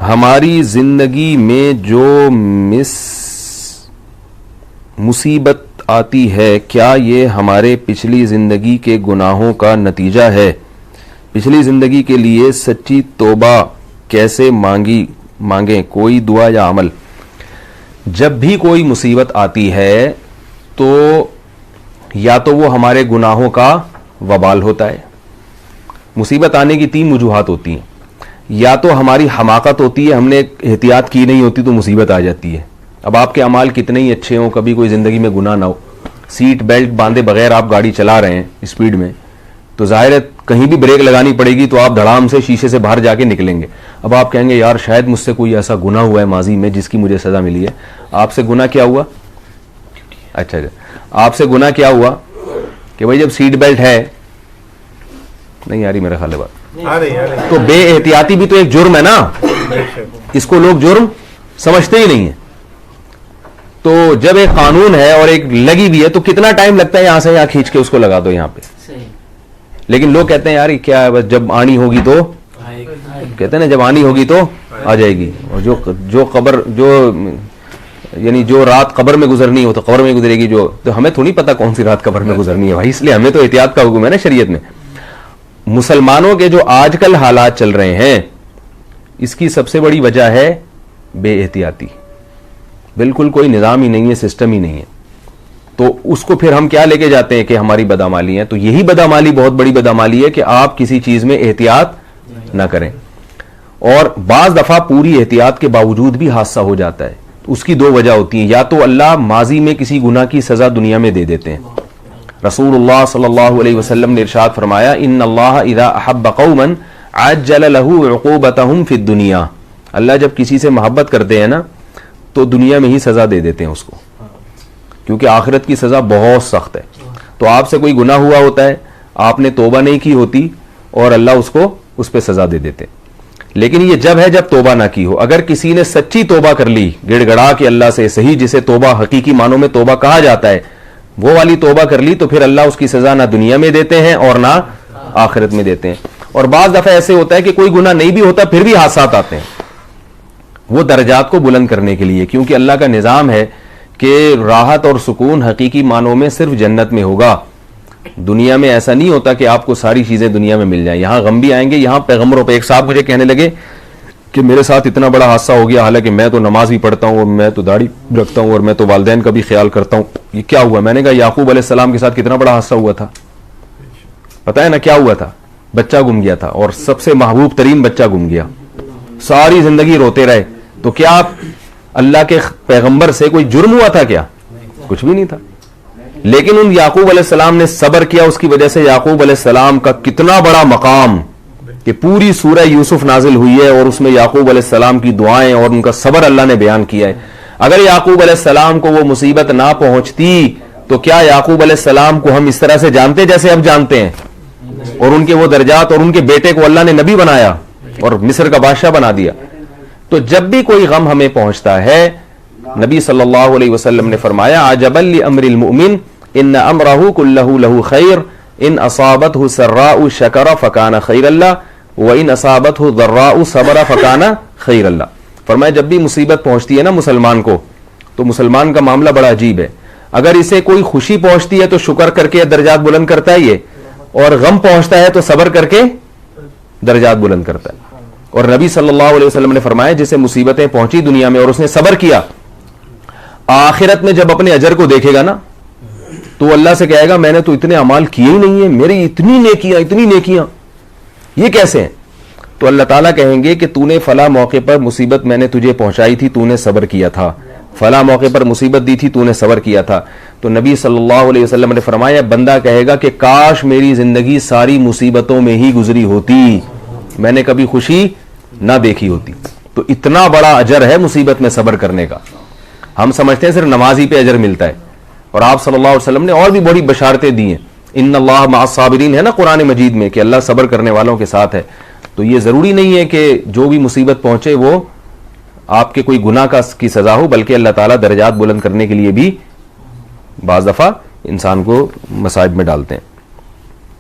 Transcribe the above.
ہماری زندگی میں جو مصیبت آتی ہے کیا یہ ہمارے پچھلی زندگی کے گناہوں کا نتیجہ ہے؟ پچھلی زندگی کے لیے سچی توبہ کیسے مانگیں؟ کوئی دعا یا عمل؟ جب بھی کوئی مصیبت آتی ہے تو یا تو وہ ہمارے گناہوں کا وبال ہوتا ہے. مصیبت آنے کی 3 وجوہات ہوتی ہیں. یا تو ہماری حماقت ہوتی ہے, ہم نے احتیاط کی نہیں ہوتی تو مصیبت آ جاتی ہے. اب آپ کے اعمال کتنے ہی اچھے ہوں, کبھی کوئی زندگی میں گناہ نہ ہو, سیٹ بیلٹ باندھے بغیر آپ گاڑی چلا رہے ہیں اسپیڈ میں, تو ظاہر ہے کہیں بھی بریک لگانی پڑے گی تو آپ دھڑام سے شیشے سے باہر جا کے نکلیں گے. اب آپ کہیں گے یار شاید مجھ سے کوئی ایسا گناہ ہوا ہے ماضی میں جس کی مجھے سزا ملی ہے. آپ سے گناہ کیا ہوا؟ اچھا آپ سے گناہ کیا ہوا کہ بھائی جب سیٹ بیلٹ ہے, نہیں آ رہی میرا خیال ہے بات, تو بے احتیاطی بھی تو ایک جرم ہے نا, اس کو لوگ جرم سمجھتے ہی نہیں ہیں. تو جب ایک قانون ہے اور ایک لگی بھی ہے تو کتنا ٹائم لگتا ہے یہاں سے یہاں کھینچ کے اس کو لگا دو یہاں پہ. لیکن لوگ کہتے ہیں یار کیا ہے, بس جب آنی ہوگی تو کہتے ہیں نا جب آنی ہوگی تو آ جائے گی. اور جو قبر یعنی جو رات قبر میں گزرنی ہو تو قبر میں گزرے گی, تو ہمیں تھوڑی پتا کون سی رات قبر میں گزرنی ہے بھائی, اس لیے ہمیں تو احتیاط کا حکم ہے نا شریعت میں. مسلمانوں کے جو آج کل حالات چل رہے ہیں اس کی سب سے بڑی وجہ ہے بے احتیاطی. بالکل کوئی نظام ہی نہیں ہے, سسٹم ہی نہیں ہے. تو اس کو پھر ہم کیا لے کے جاتے ہیں کہ ہماری بدعمالی ہے. تو یہی بدعمالی بہت بڑی بدعمالی ہے کہ آپ کسی چیز میں احتیاط نہ کریں, اور بعض دفعہ پوری احتیاط کے باوجود بھی حادثہ ہو جاتا ہے. اس کی 2 وجہ ہوتی ہیں, یا تو اللہ ماضی میں کسی گناہ کی سزا دنیا میں دے دیتے ہیں. رسول اللہ صلی اللہ علیہ وسلم نے ارشاد فرمایا ان اللہ اذا احب قوما عجل له عقوبتهم فی الدنیا. اللہ جب کسی سے محبت کرتے ہیں نا تو دنیا میں ہی سزا دے دیتے ہیں اس کو, کیونکہ آخرت کی سزا بہت سخت ہے. تو آپ سے کوئی گناہ ہوا ہوتا ہے, آپ نے توبہ نہیں کی ہوتی اور اللہ اس کو اس پہ سزا دے دیتے. لیکن یہ جب ہے جب توبہ نہ کی ہو. اگر کسی نے سچی توبہ کر لی گڑ گڑا کے اللہ سے, صحیح جسے توبہ حقیقی معنوں میں توبہ کہا جاتا ہے, وہ والی توبہ کر لی, تو پھر اللہ اس کی سزا نہ دنیا میں دیتے ہیں اور نہ آخرت میں دیتے ہیں. اور بعض دفعہ ایسے ہوتا ہے کہ کوئی گناہ نہیں بھی ہوتا پھر بھی حادثات آتے ہیں, وہ درجات کو بلند کرنے کے لیے, کیونکہ اللہ کا نظام ہے کہ راحت اور سکون حقیقی معنوں میں صرف جنت میں ہوگا. دنیا میں ایسا نہیں ہوتا کہ آپ کو ساری چیزیں دنیا میں مل جائیں, یہاں غم بھی آئیں گے. یہاں پیغمبروں پہ ایک صاحب مجھے کہنے لگے کہ میرے ساتھ اتنا بڑا حادثہ ہو گیا, حالانکہ میں تو نماز بھی پڑھتا ہوں اور میں تو داڑھی رکھتا ہوں اور میں تو والدین کا بھی خیال کرتا ہوں, یہ کیا ہوا؟ میں نے کہا یعقوب علیہ السلام کے ساتھ کتنا بڑا حادثہ ہوا تھا, پتہ ہے نا کیا ہوا تھا؟ بچہ گم گیا تھا, اور سب سے محبوب ترین بچہ گم گیا. ساری زندگی روتے رہے. تو کیا آپ اللہ کے پیغمبر سے کوئی جرم ہوا تھا کیا؟ کچھ بھی نہیں تھا. لیکن ان یعقوب علیہ السلام نے صبر کیا, اس کی وجہ سے یعقوب علیہ السلام کا کتنا بڑا مقام کہ پوری سورہ یوسف نازل ہوئی ہے اور اس میں یعقوب علیہ السلام کی دعائیں اور ان کا صبر اللہ نے بیان کیا ہے. اگر یعقوب علیہ السلام کو وہ مصیبت نہ پہنچتی تو کیا یعقوب علیہ السلام کو ہم اس طرح سے جانتے جیسے اب جانتے ہیں, اور ان کے وہ درجات, اور ان کے بیٹے کو اللہ نے نبی بنایا اور مصر کا بادشاہ بنا دیا. تو جب بھی کوئی غم ہمیں پہنچتا ہے, نبی صلی اللہ علیہ وسلم نے فرمایا عجبا لامر المؤمن ان امرہ کلہ لہ خیر ان اصابتہ سراء شکر فکان خیر اللہ وان اصابتہ ضراء صبر فکان خیر اللہ. فرمایا جب بھی مصیبت پہنچتی ہے نا مسلمان کو, تو مسلمان کا معاملہ بڑا عجیب ہے. اگر اسے کوئی خوشی پہنچتی ہے تو شکر کر کے درجات بلند کرتا ہے یہ, اور غم پہنچتا ہے تو صبر کر کے درجات بلند کرتا ہے. اور نبی صلی اللہ علیہ وسلم نے فرمایا جسے مصیبتیں پہنچی دنیا میں اور اس نے صبر کیا, آخرت میں جب اپنے اجر کو دیکھے گا نا تو اللہ سے کہے گا میں نے تو اتنے اعمال کیے ہی نہیں ہیں, میری اتنی نیکیاں یہ کیسے ہیں؟ تو اللہ تعالیٰ کہیں گے کہ تو نے فلاں موقع پر مصیبت میں نے تجھے پہنچائی تھی, تو نے صبر کیا تھا, فلاں موقع پر مصیبت دی تھی, تو نے صبر کیا تھا. تو نبی صلی اللہ علیہ وسلم نے فرمایا بندہ کہے گا کہ کاش میری زندگی ساری مصیبتوں میں ہی گزری ہوتی, میں نے کبھی خوشی نہ دیکھی ہوتی. تو اتنا بڑا اجر ہے مصیبت میں صبر کرنے کا. ہم سمجھتے ہیں صرف نمازی پہ اجر ملتا ہے, اور آپ صلی اللہ علیہ وسلم نے اور بھی بڑی بشارتیں دی ہیں. ان اللہ مع الصابرین ہے نا قرآن مجید میں, کہ اللہ صبر کرنے والوں کے ساتھ ہے. تو یہ ضروری نہیں ہے کہ جو بھی مصیبت پہنچے وہ آپ کے کوئی گناہ کی سزا ہو, بلکہ اللہ تعالیٰ درجات بلند کرنے کے لیے بھی بعض دفعہ انسان کو مصائب میں ڈالتے ہیں.